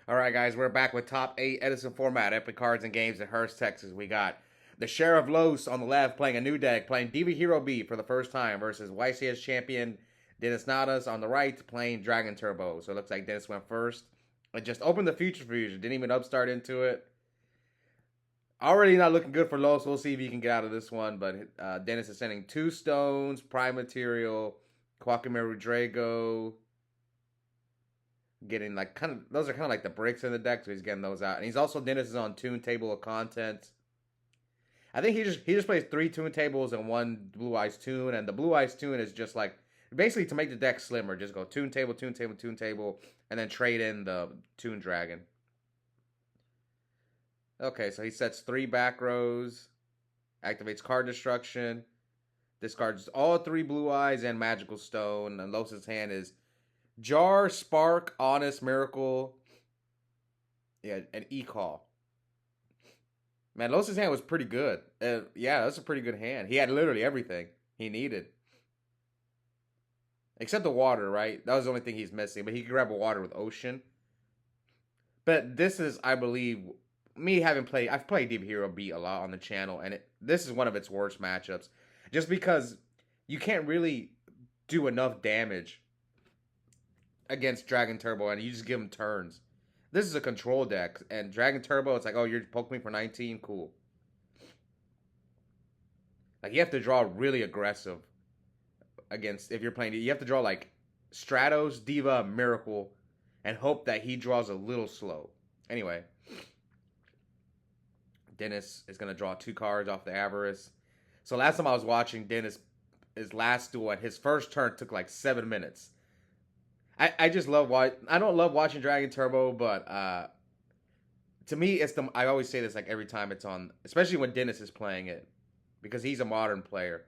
All right, guys, we're back with top 8 Edison Format Epic Cards and Games in Hurst, Texas. We got the Sherrif Los on the left playing a new deck, playing Diva Hero B for the first time versus YCS champion Denis Nadas on the right playing Dragon Turbo. So it looks like Dennis went first. It just opened the Future Fusion, didn't even upstart into it. Already not looking good for Los. We'll see if he can get out of this one. But Dennis is sending 2 stones, Prime Material, Quackimaru Drago, getting like those are kind of like the bricks in the deck, so he's getting those out. And he's also Dennis is on Tune Table of Contents. I think he just plays 3 Tune Tables and 1 Blue Eyes Tune, and the Blue Eyes Tune is just like basically to make the deck slimmer. Just go Tune Table, Tune Table, Tune Table, and then trade in the Tune Dragon. Okay, so he sets 3 back rows, activates card destruction, discards all 3 Blue Eyes and Magical Stone, and Los's hand is Jar, Spark, Honest, Miracle, yeah, and E-Call. Man, Los's hand was pretty good. Yeah, that's a pretty good hand. He had literally everything he needed. Except the water, right? That was the only thing he's missing. But he could grab a water with Ocean. But this is, I believe, me having played... I've played Diva Hero B a lot on the channel. And this is one of its worst matchups. Just because you can't really do enough damage against Dragon Turbo, and you just give him turns. This is a control deck, and Dragon Turbo, it's like, oh, you're poking me for 19? Cool. Like, you have to draw really aggressive against, if you're playing, you have to draw, like, Stratos, Diva, Miracle, and hope that he draws a little slow. Anyway, Dennis is going to draw 2 cards off the Avarice. So last time I was watching Dennis, his last duel, and his first turn took, like, 7 minutes. I just love I don't love watching Dragon Turbo, but to me it's I always say this like every time it's on, especially when Dennis is playing it, because he's a modern player.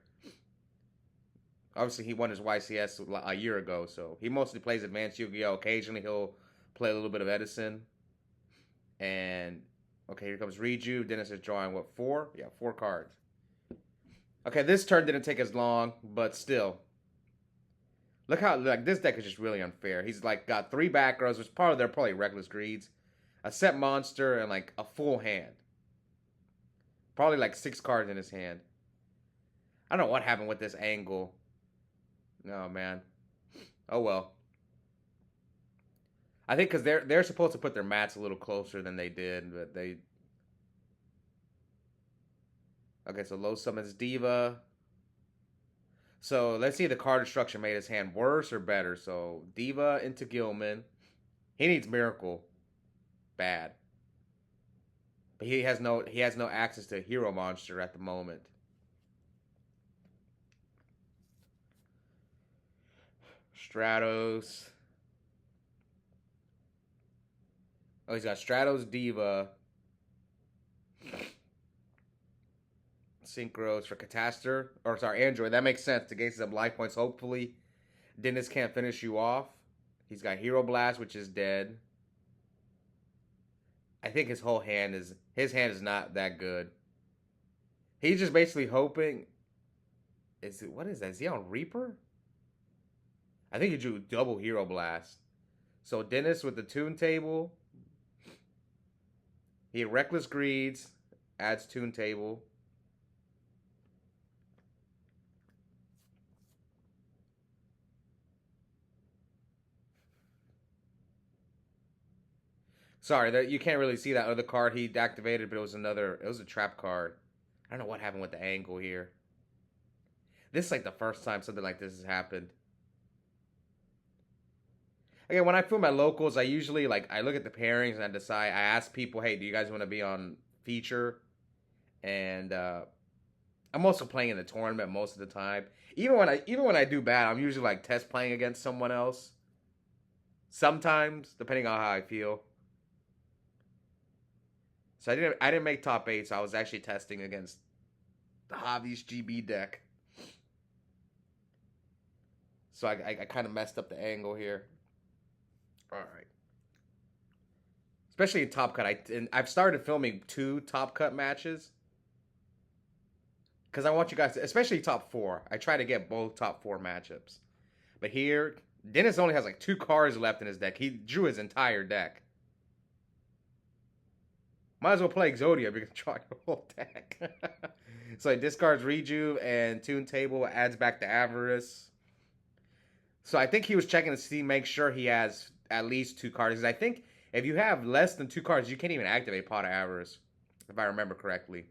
Obviously he won his YCS a year ago, so he mostly plays Advanced Yu-Gi-Oh! Occasionally he'll play a little bit of Edison. And okay, here comes Reju. Dennis is drawing what, 4? Yeah, 4 cards. Okay, this turn didn't take as long, but still. Look how, like, this deck is just really unfair. He's, like, got 3 back rows, which part of they're probably Reckless Greeds, a set monster, and, like, a full hand. Probably, like, 6 cards in his hand. I don't know what happened with this angle. Oh, man. Oh, well. I think because they're supposed to put their mats a little closer than they did, but they... Okay, so low summons Diva. So let's see if the card destruction made his hand worse or better. So Diva into Gilman. He needs Miracle. Bad. But he has no access to Hero Monster at the moment. Stratos. Oh, he's got Stratos, Diva. Synchros for Catastor. Or, sorry, Android. That makes sense to gain some life points, hopefully. Dennis can't finish you off. He's got Hero Blast, which is dead. I think his hand is not that good. He's just basically hoping... What is that? Is he on Reaper? I think he drew double Hero Blast. So Dennis with the Tune Table. He Reckless Greeds. Adds Tune Table. Sorry, you can't really see that other card he activated, but it was a trap card. I don't know what happened with the angle here. This is like the first time something like this has happened. Again, when I film at locals, I usually, I look at the pairings and I ask people, hey, do you guys want to be on feature? And I'm also playing in the tournament most of the time. Even when I do bad, I'm usually like test playing against someone else. Sometimes, depending on how I feel. So I didn't make top 8, so I was actually testing against the Javi's GB deck. So I kind of messed up the angle here. Alright. Especially in Top Cut. I've started filming 2 Top Cut matches. Because I want you guys to, especially Top 4. I try to get both Top 4 matchups. But here, Dennis only has like 2 cards left in his deck. He drew his entire deck. Might as well play Exodia if you're gonna draw your whole deck. So he discards Rejuve and Tune Table, adds back to Avarice. So I think he was checking to see, make sure he has at least 2 cards. Because I think if you have less than 2 cards, you can't even activate Pot of Avarice, if I remember correctly.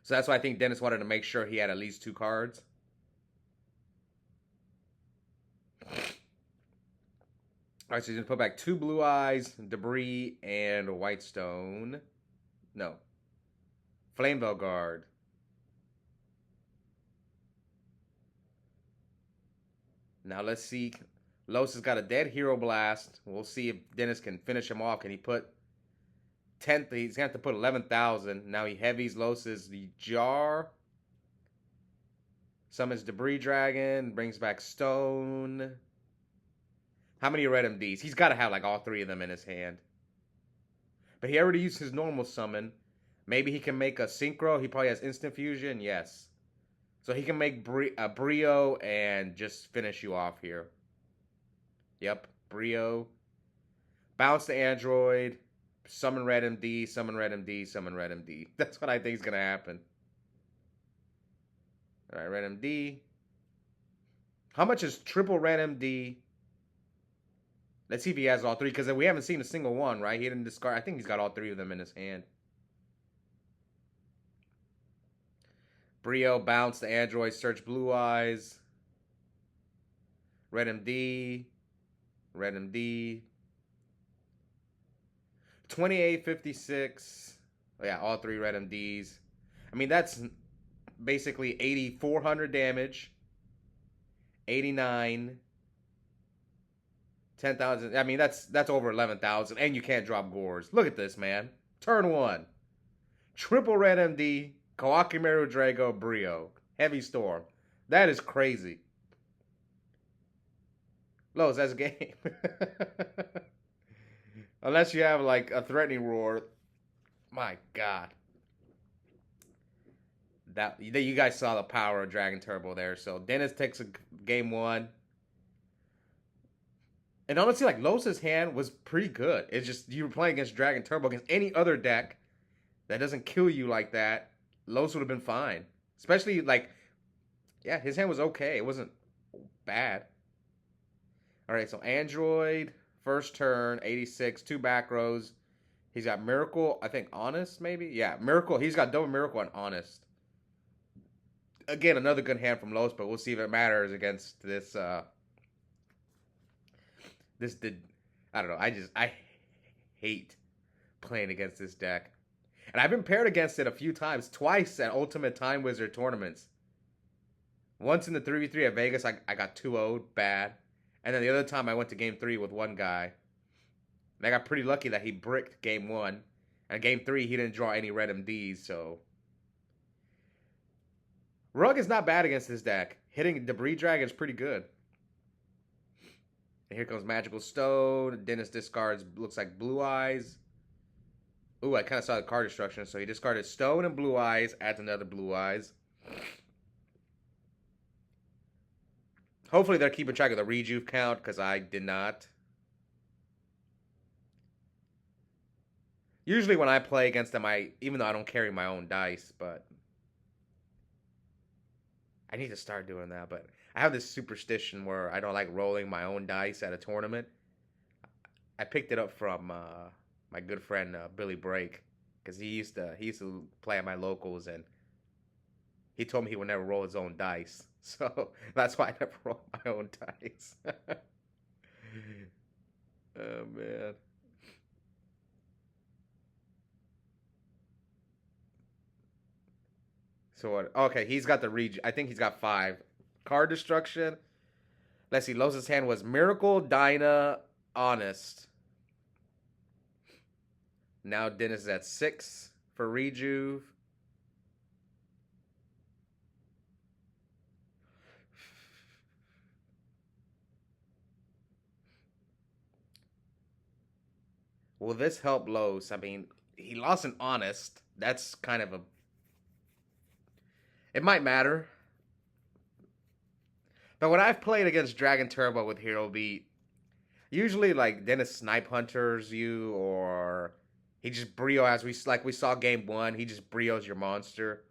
So that's why I think Dennis wanted to make sure he had at least 2 cards. All right, so he's going to put back 2 Blue Eyes, Debris, and a White Stone. No. Flamevale Guard. Now let's see. Los has got a dead Hero Blast. We'll see if Dennis can finish him off. Can he put 10th? He's going to have to put 11,000. Now he heavies Los's the Jar. Summons Debris Dragon. Brings back Stone. How many red MDs? He's got to have like all 3 of them in his hand. But he already used his normal summon. Maybe he can make a Synchro. He probably has Instant Fusion. Yes. So he can make a Brio and just finish you off here. Yep. Brio. Bounce the Android. Summon red MD. Summon red MD. Summon red MD. That's what I think is going to happen. Alright, red MD. How much is triple red MD? Let's see if he has all 3, because we haven't seen a single one, right? He didn't discard. I think he's got all 3 of them in his hand. Brio, Bounce, the Android, Search Blue Eyes. Red MD. Red MD. 2856. Oh, yeah, all 3 red MDs. I mean, that's basically 8,400 damage. 89. 10,000. I mean, that's over 11,000. And you can't drop Gores. Look at this, man. Turn 1. Triple red MD. Kawakimeru Drago Brio. Heavy Storm. That is crazy. Los, that's a game. Unless you have like a Threatening Roar. My God. That you guys saw the power of Dragon Turbo there. So Dennis takes a game 1. And honestly, like, Los's hand was pretty good. It's just, you were playing against Dragon Turbo. Against any other deck that doesn't kill you like that, Los would have been fine. Especially, like, yeah, his hand was okay. It wasn't bad. All right, so Android, first turn, 86, 2 back rows. He's got Miracle, I think Honest, maybe? Yeah, Miracle. He's got double Miracle and Honest. Again, another good hand from Los, but we'll see if it matters against this, I don't know. I hate playing against this deck. And I've been paired against it a few times. Twice at Ultimate Time Wizard tournaments. Once in the 3v3 at Vegas, I got 2-0'd bad. And then the other time I went to game 3 with one guy. And I got pretty lucky that he bricked game 1. And game 3, he didn't draw any red MDs, so. Rug is not bad against this deck. Hitting Debris Dragon is pretty good. And here comes Magical Stone. Dennis discards, looks like Blue Eyes. Ooh, I kind of saw the card destruction. So he discarded Stone and Blue Eyes. Adds another Blue Eyes. Hopefully they're keeping track of the Rejuve count, because I did not. Usually when I play against them, even though I don't carry my own dice, but I need to start doing that. But I have this superstition where I don't like rolling my own dice at a tournament. I picked it up from my good friend Billy Brake, because he used to play at my locals, and he told me he would never roll his own dice. So that's why I never roll my own dice. Oh man. So what? Okay, he's got the I think he's got 5. Card destruction. Let's see. Los's hand was Miracle, Dinah, Honest. Now Dennis is at 6 for Rejuve. Will this help Los? I mean, he lost an Honest. That's kind of a... It might matter. But when I've played against Dragon Turbo with Hero Beat, usually like Dennis Snipe Hunters you, or He just brio as we saw game one. He just brios your monster.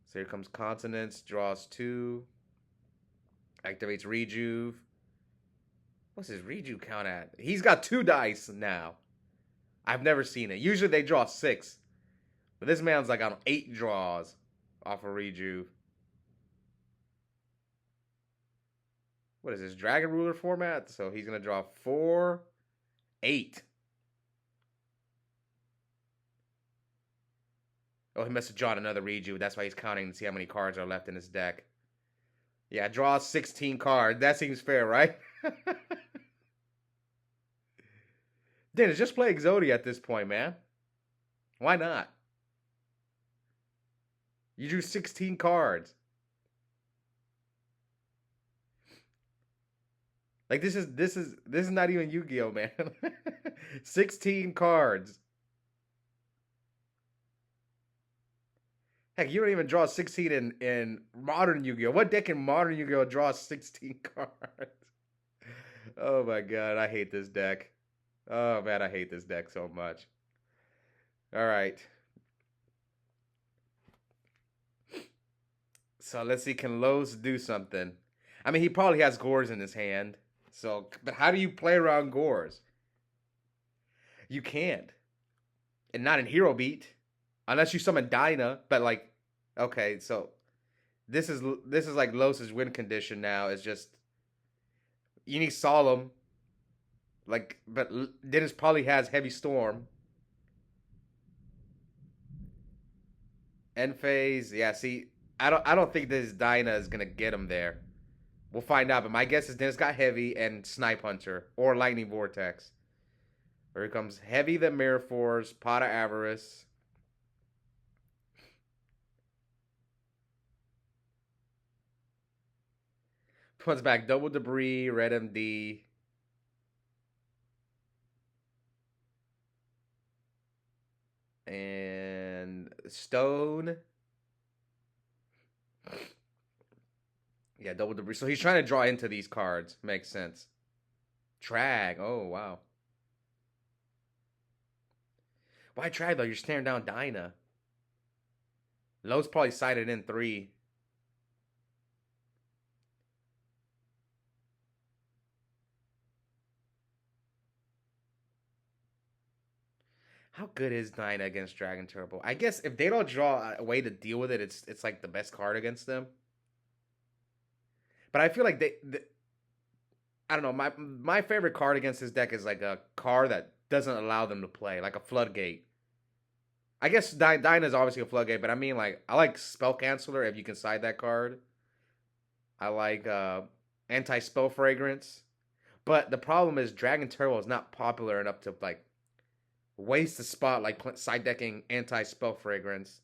So here comes Continents. Draws 2. Activates Rejuve. What's his Rejuve count at? He's got 2 dice now. I've never seen it. Usually they draw 6. But this man's like on 8 draws off of Rejuve. What is this? Dragon Ruler format? So he's going to draw 4, 8. Oh, he must have drawn another Rejuve. That's why he's counting to see how many cards are left in his deck. Yeah, draw 16 cards. That seems fair, right? Dennis, just play Exodia at this point, man. Why not? You drew 16 cards. Like this is not even Yu-Gi-Oh, man. 16 cards. Heck, you don't even draw 16 in modern Yu-Gi-Oh. What deck in modern Yu-Gi-Oh draws 16 cards? Oh my god, I hate this deck. Oh man, I hate this deck so much. Alright. So let's see, can Los do something? I mean, he probably has Gores in his hand. So, but how do you play around Gores? You can't. And not in Hero Beat. Unless you summon Dinah, but like, okay, so this is like Los's win condition now. It's just you need Solemn, like, but Dennis probably has Heavy Storm. End phase, yeah. See, I don't think this Dinah is gonna get him there. We'll find out, but my guess is Dennis got Heavy and Snipe Hunter or Lightning Vortex. Here comes Heavy the Mirror Force, Pot of Avarice. Puts back Double Debris, Red MD. And Stone. Yeah, Double Debris. So he's trying to draw into these cards. Makes sense. Drag. Oh, wow. Why drag, though? You're staring down Dinah. Los probably sided in 3. How good is Dinah against Dragon Turbo? I guess if they don't draw a way to deal with it, it's like the best card against them. But I feel like I don't know. My favorite card against this deck is like a card that doesn't allow them to play, like a Floodgate. I guess Dinah is obviously a Floodgate, but I mean, like, I like Spell Canceller if you can side that card. I like Anti-Spell Fragrance. But the problem is Dragon Turbo is not popular enough to, like, waste a spot like side decking Anti-Spell Fragrance.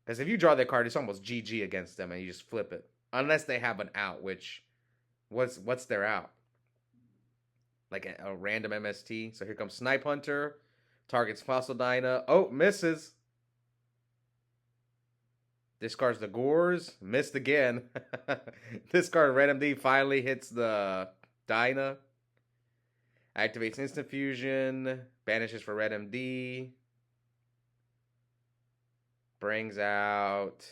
Because if you draw that card, it's almost GG against them and you just flip it. Unless they have an out, which, what's their out? Like a random MST. So here comes Snipe Hunter. Targets Fossil Dinah. Oh, misses. Discards the Gores. Missed again. Discard Red MD. Finally hits the Dinah. Activates Instant Fusion. Banishes for Red MD. Brings out...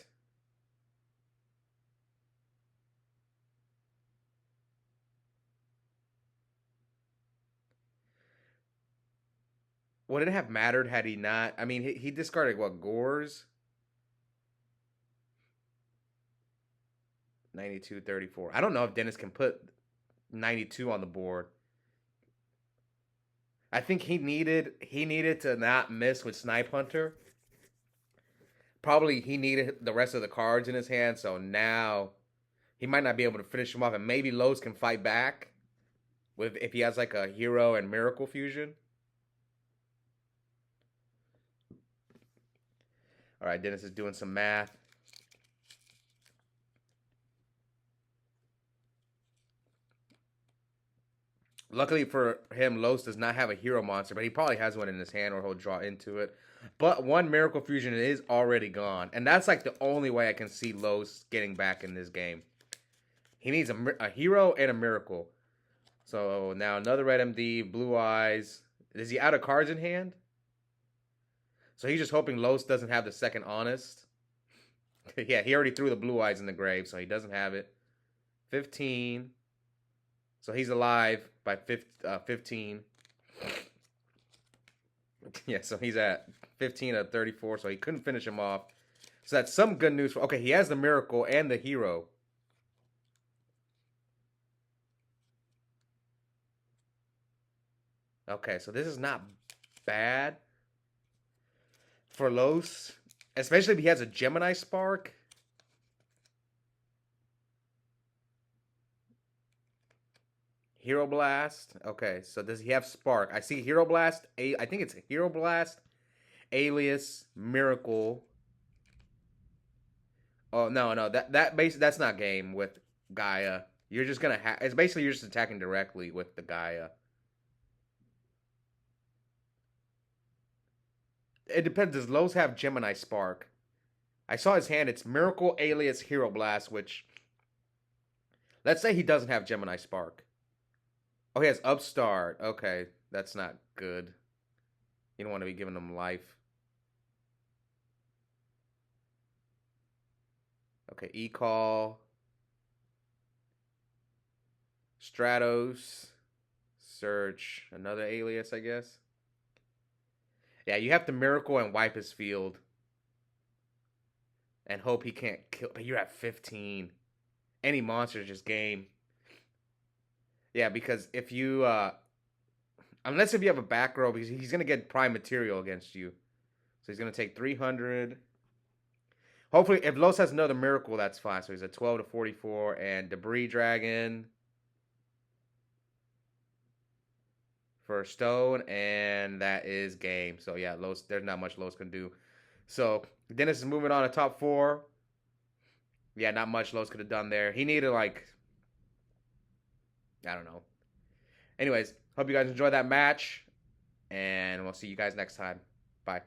Would it have mattered had he not? I mean, he discarded, what, Gores? 92, 34. I don't know if Dennis can put 92 on the board. I think he needed to not miss with Snipe Hunter. Probably he needed the rest of the cards in his hand, so now he might not be able to finish him off, and maybe Los can fight back with if he has like a Hero and Miracle Fusion. All right, Dennis is doing some math. Luckily for him, Los does not have a hero monster, but he probably has one in his hand or he'll draw into it. But one Miracle Fusion is already gone. And that's like the only way I can see Los getting back in this game. He needs a hero and a Miracle. So now another Red MD, Blue Eyes. Is he out of cards in hand? So he's just hoping Los doesn't have the second honest. Yeah, he already threw the blue eyes in the grave, so he doesn't have it. 15. So he's alive by 15. Yeah, so he's at 15 of 34, so he couldn't finish him off. So that's some good news. Okay, he has the miracle and the hero. Okay, so this is not bad for Los, especially if he has a Gemini Spark. Hero Blast. Okay, so does he have Spark? I see Hero Blast. I think it's Hero Blast, Alias, Miracle. Oh no, that's not game with Gaia. You're just gonna it's basically you're just attacking directly with the Gaia. It depends. Does Los have Gemini Spark? I saw his hand. It's Miracle, Alias, Hero Blast. Which, let's say he doesn't have Gemini Spark. Oh, he has Upstart. Okay, that's not good. You don't want to be giving him life. Okay, E-Call. Stratos. Search. Another alias, I guess. Yeah, you have to Miracle and wipe his field. And hope he can't kill. But you're at 15. Any monster is just game. Yeah, because if you... unless if you have a back row, because he's going to get prime material against you. So he's going to take 300. Hopefully, if Los has another miracle, that's fine. So he's at 12 to 44. And Debris Dragon for Stone. And that is game. So yeah, Los, there's not much Los can do. So Dennis is moving on to top 4. Yeah, not much Los could have done there. He needed, like... I don't know. Anyways, hope you guys enjoyed that match. And we'll see you guys next time. Bye.